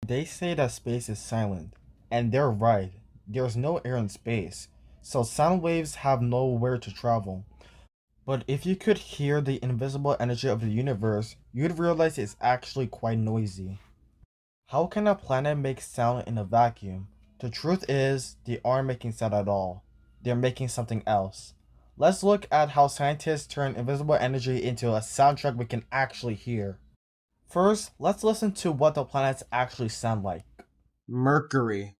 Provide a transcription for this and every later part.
They say that space is silent, and they're right. There's no air in space, so sound waves have nowhere to travel. But if you could hear the invisible energy of the universe, you'd realize it's actually quite noisy. How can a planet make sound in a vacuum? The truth is, they aren't making sound at all. They're making something else. Let's look at how scientists turn invisible energy into a soundtrack we can actually hear. First, let's listen to what the planets actually sound like. Mercury.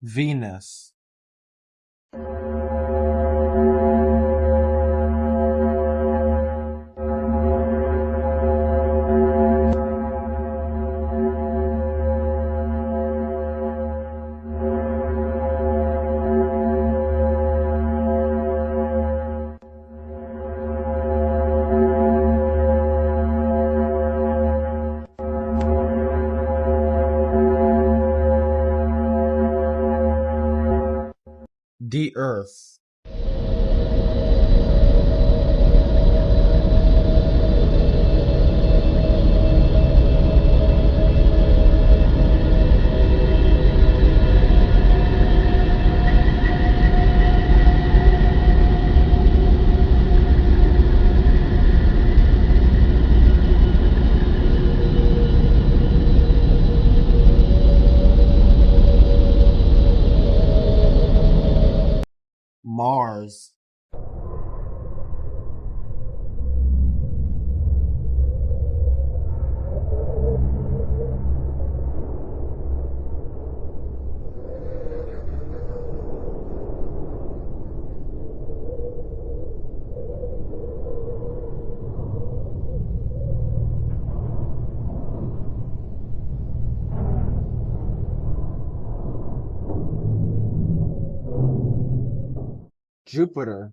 Venus. The Earth. Mars. Jupiter.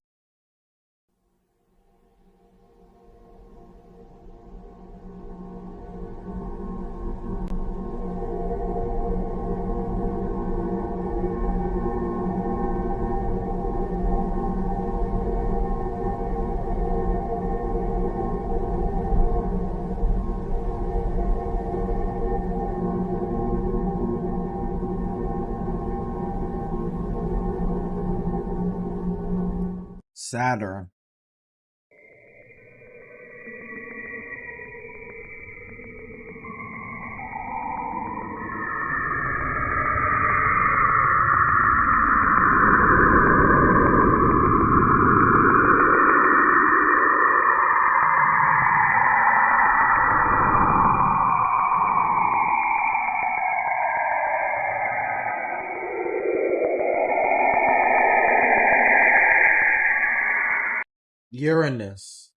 Saturn. Uranus.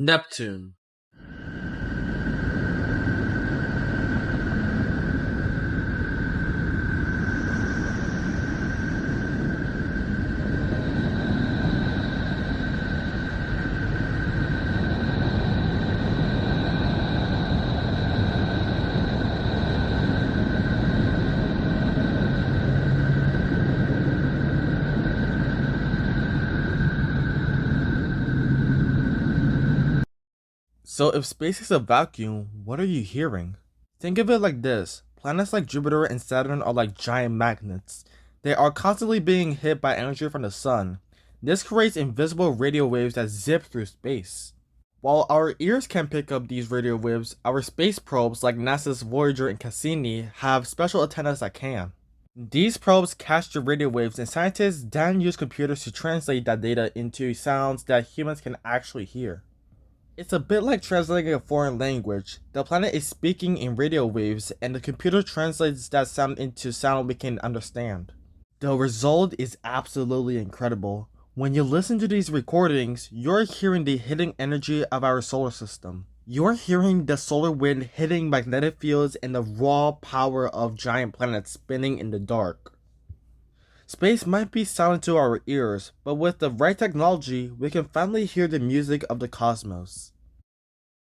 Neptune. So if space is a vacuum, what are you hearing? Think of it like this. Planets like Jupiter and Saturn are like giant magnets. They are constantly being hit by energy from the sun. This creates invisible radio waves that zip through space. While our ears can pick up these radio waves, our space probes like NASA's Voyager and Cassini have special antennas that can. These probes catch the radio waves, and scientists then use computers to translate that data into sounds that humans can actually hear. It's a bit like translating a foreign language. The planet is speaking in radio waves, and the computer translates that sound into sound we can understand. The result is absolutely incredible. When you listen to these recordings, you're hearing the hidden energy of our solar system. You're hearing the solar wind hitting magnetic fields and the raw power of giant planets spinning in the dark. Space might be silent to our ears, but with the right technology, we can finally hear the music of the cosmos.